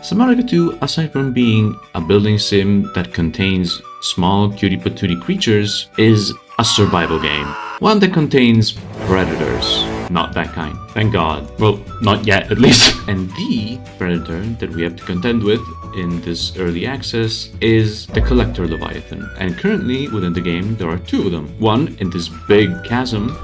Subnautica 2, aside from being a building sim that contains small cutie patootie creatures, is a survival game. One that contains predators. Not that kind, thank God. Well, not yet at least. And the predator that we have to contend with in this early access is the Collector Leviathan. And currently within the game there are two of them. One in this big chasm,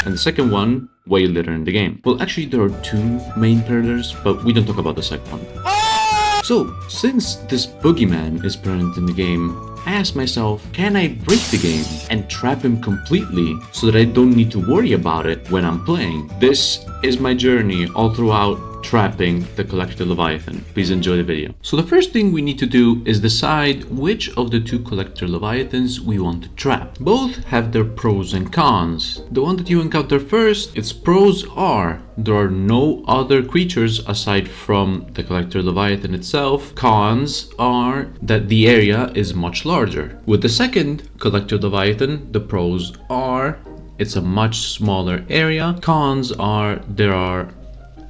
and the second one way later in the game. Well, actually there are two main predators, but we don't talk about the second one. So, since this boogeyman is present in the game, I asked myself, can I break the game and trap him completely so that I don't need to worry about it when I'm playing? This is my journey all throughout trapping the Collector Leviathan. Please enjoy the video. So the first thing we need to do is decide which of the two Collector Leviathans we want to trap. Both have their pros and cons. The one that you encounter first, its pros are there are no other creatures aside from the Collector Leviathan itself. Cons are that the area is much larger. With the second Collector Leviathan, the pros are it's a much smaller area. Cons are there are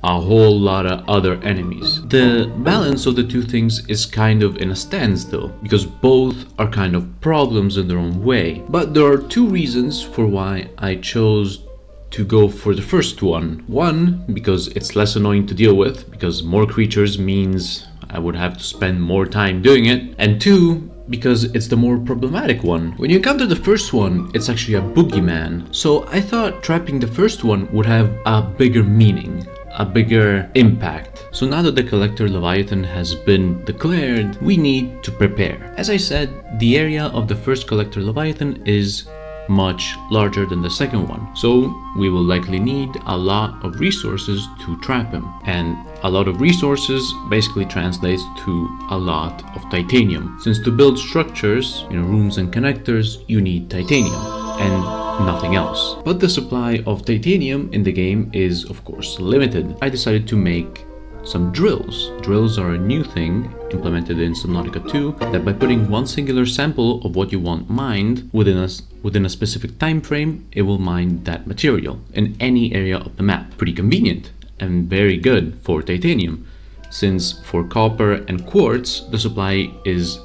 a whole lot of other enemies. The balance of the two things is kind of in a standstill because both are kind of problems in their own way. But there are two reasons for why I chose to go for the first one. One, because it's less annoying to deal with, because more creatures means I would have to spend more time doing it. And two, because it's the more problematic one. When you encounter the first one, it's actually a boogeyman. So I thought trapping the first one would have a bigger meaning, a bigger impact. So now that the Collector Leviathan has been declared, we need to prepare. As I said, the area of the first Collector Leviathan is much larger than the second one. So we will likely need a lot of resources to trap him. And a lot of resources basically translates to a lot of titanium. Since to build structures, rooms and connectors, you need titanium and nothing else. But the supply of titanium in the game is of course limited. I decided to make some drills. Drills are a new thing implemented in Subnautica 2 that by putting one singular sample of what you want mined within a specific time frame, it will mine that material in any area of the map. Pretty convenient and very good for titanium, since for copper and quartz the supply is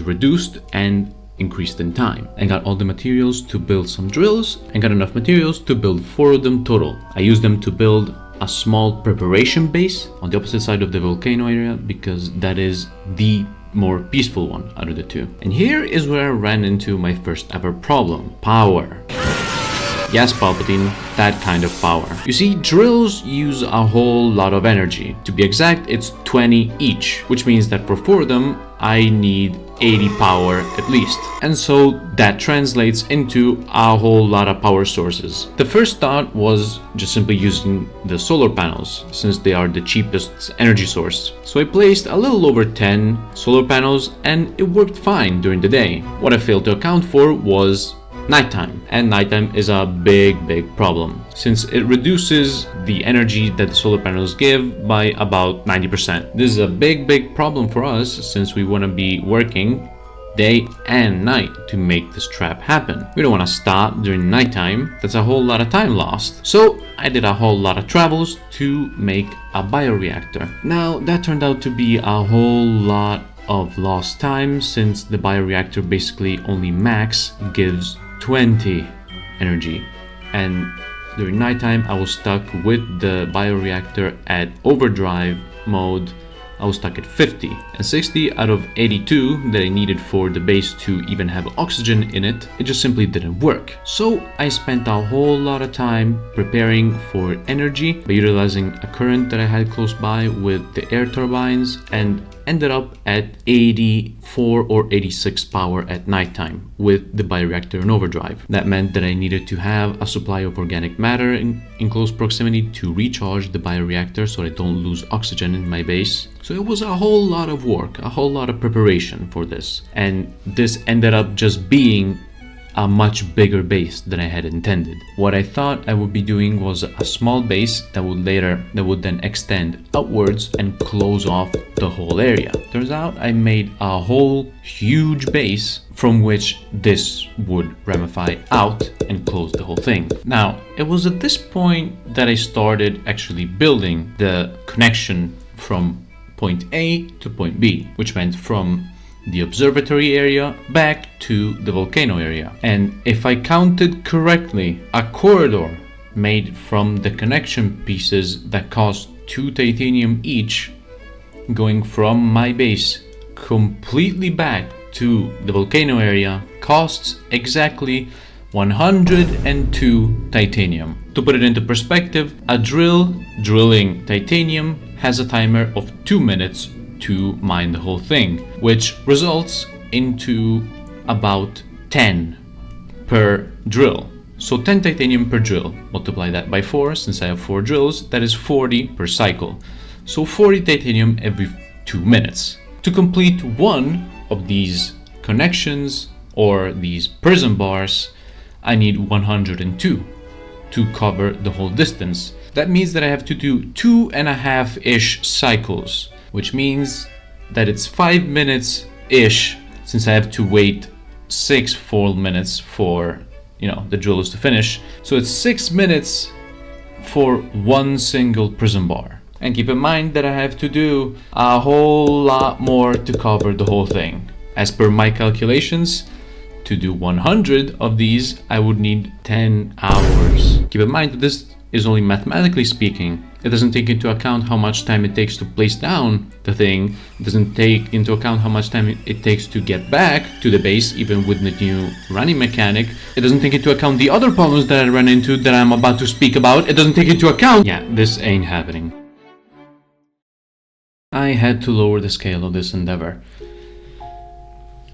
reduced and increased in time. I got all the materials to build some drills and got enough materials to build 4 of them total. I used them to build a small preparation base on the opposite side of the volcano area because that is the more peaceful one out of the two. And here is where I ran into my first ever problem: power. Yes, Palpatine, that kind of power. You see, drills use a whole lot of energy. To be exact, it's 20 each, which means that for 4 of them, I need 80 power at least. And so that translates into a whole lot of power sources. The first thought was just simply using the solar panels, since they are the cheapest energy source. So I placed a little over 10 solar panels and it worked fine during the day. What I failed to account for was nighttime, and nighttime is a big problem since it reduces the energy that the solar panels give by about 90%. This is a big problem for us since we want to be working day and night to make this trap happen. We don't want to stop during nighttime. That's a whole lot of time lost. So I did a whole lot of travels to make a bioreactor. Now that turned out to be a whole lot of lost time since the bioreactor basically only max gives 20 energy, and during nighttime I was stuck with the bioreactor at overdrive mode. I was stuck at 50, and 60 out of 82 that I needed for the base to even have oxygen in it, it just simply didn't work. So I spent a whole lot of time preparing for energy by utilizing a current that I had close by with the air turbines, and ended up at 84 or 86 power at nighttime with the bioreactor in overdrive. That meant that I needed to have a supply of organic matter in close proximity to recharge the bioreactor so I don't lose oxygen in my base. So it was a whole lot of work, a whole lot of preparation for this. And this ended up just being a much bigger base than I had intended. What I thought I would be doing was a small base that would then extend outwards and close off the whole area. Turns out I made a whole huge base from which this would ramify out and close the whole thing. Now, it was at this point that I started actually building the connection from point A to point B, which meant from the observatory area back to the volcano area. And if I counted correctly, a corridor made from the connection pieces that cost 2 titanium each, going from my base completely back to the volcano area, costs exactly 102 titanium. To put it into perspective, a drilling titanium has a timer of 2 minutes to mine the whole thing, which results into about 10 per drill. So 10 titanium per drill. Multiply that by 4, since I have 4 drills, that is 40 per cycle. So 40 titanium every 2 minutes. To complete one of these connections or these prism bars, I need 102 to cover the whole distance. That means that I have to do 2.5-ish cycles, which means that it's 5 minutes-ish, since I have to wait 6 full minutes for, the drillers to finish. So it's 6 minutes for one single prism bar. And keep in mind that I have to do a whole lot more to cover the whole thing. As per my calculations, to do 100 of these, I would need 10 hours. Keep in mind that this is only mathematically speaking. It doesn't take into account how much time it takes to place down the thing. It doesn't take into account how much time it takes to get back to the base, even with the new running mechanic. It doesn't take into account the other problems that I ran into that I'm about to speak about. It doesn't take into account... Yeah, this ain't happening. I had to lower the scale of this endeavor.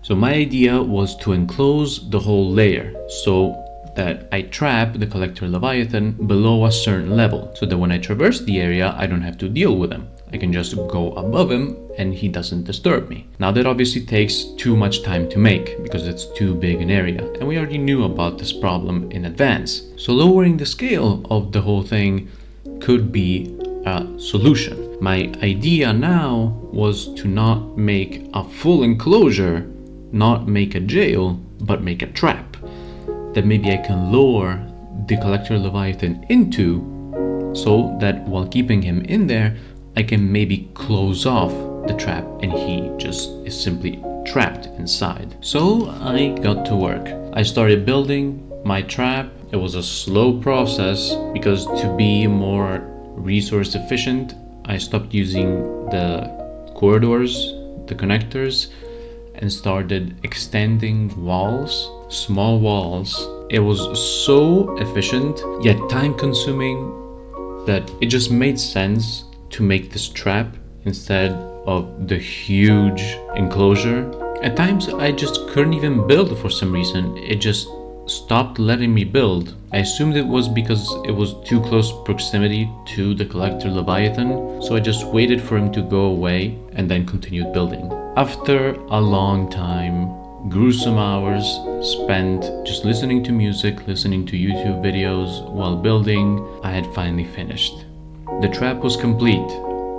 So my idea was to enclose the whole layer so that I trap the collector Leviathan below a certain level, so that when I traverse the area, I don't have to deal with him. I can just go above him and he doesn't disturb me. Now that obviously takes too much time to make because it's too big an area, and we already knew about this problem in advance. So lowering the scale of the whole thing could be a solution. My idea now was to not make a full enclosure, not make a jail, but make a trap that maybe I can lower the collector Leviathan into, so that while keeping him in there, I can maybe close off the trap and he just is simply trapped inside. So I got to work. I started building my trap. It was a slow process because to be more resource efficient, I stopped using the corridors, the connectors, and started extending walls, small walls. It was so efficient yet time consuming that it just made sense to make this trap instead of the huge enclosure. At times I just couldn't even build for some reason. It just stopped letting me build. I assumed it was because it was too close proximity to the collector Leviathan, so I just waited for him to go away and then continued building. After a long time, gruesome hours spent just listening to music, listening to YouTube videos while building, I had finally finished. The trap was complete.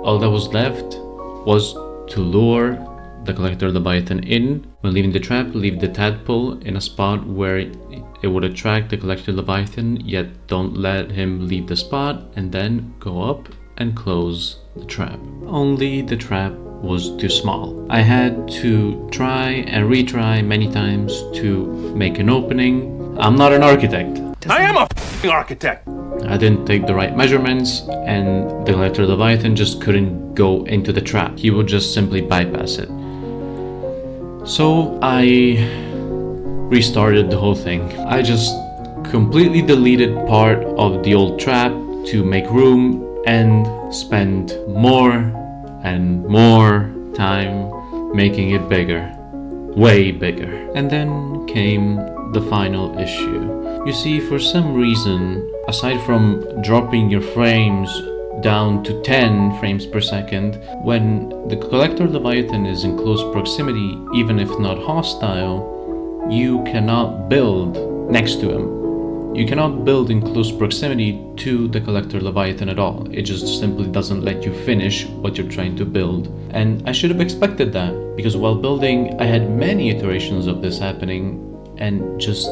All that was left was to lure the collector Leviathan in. When leaving the trap, leave the tadpole in a spot where it would attract the collector Leviathan, yet don't let him leave the spot, and then go up and close the trap. Only the trap was too small. I had to try and retry many times to make an opening. I'm not an architect. I am a f***ing architect! I didn't take the right measurements, and the collector Leviathan just couldn't go into the trap. He would just simply bypass it. So I restarted the whole thing. I just completely deleted part of the old trap to make room and spend more and more time making it bigger, way bigger. And then came the final issue. You see, for some reason, aside from dropping your frames down to 10 frames per second, when the collector Leviathan is in close proximity, even if not hostile, you cannot build next to him. You cannot build in close proximity to the collector Leviathan at all. It just simply doesn't let you finish what you're trying to build. And I should have expected that, because while building, I had many iterations of this happening and just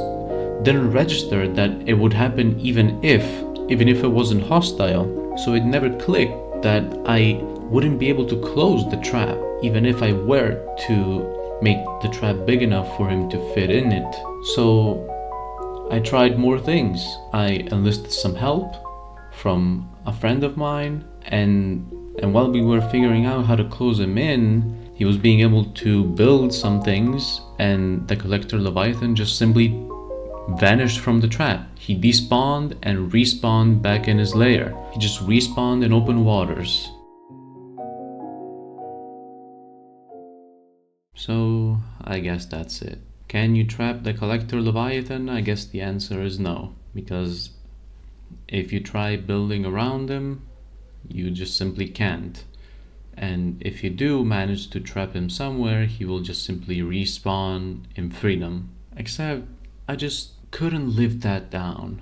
didn't register that it would happen even if it wasn't hostile. So it never clicked that I wouldn't be able to close the trap, even if I were to make the trap big enough for him to fit in it. So I tried more things. I enlisted some help from a friend of mine, and while we were figuring out how to close him in, he was being able to build some things, and the collector Leviathan just simply vanished from the trap. He despawned and respawned back in his lair. He just respawned in open waters. So I guess that's it. Can you trap the collector Leviathan? I guess the answer is no, because if you try building around him, you just simply can't. And if you do manage to trap him somewhere, he will just simply respawn in freedom. Except I just couldn't live that down.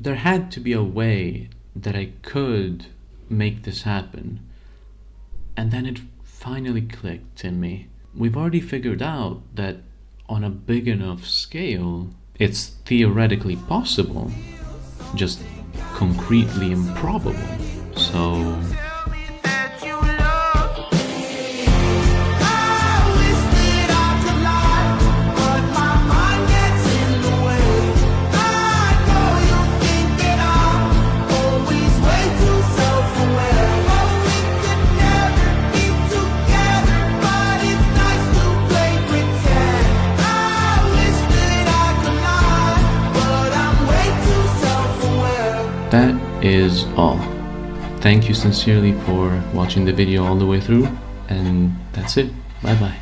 There had to be a way that I could make this happen. And then it finally clicked in me. We've already figured out that on a big enough scale, it's theoretically possible, just concretely improbable. So that is all. Thank you sincerely for watching the video all the way through, and that's it. Bye bye.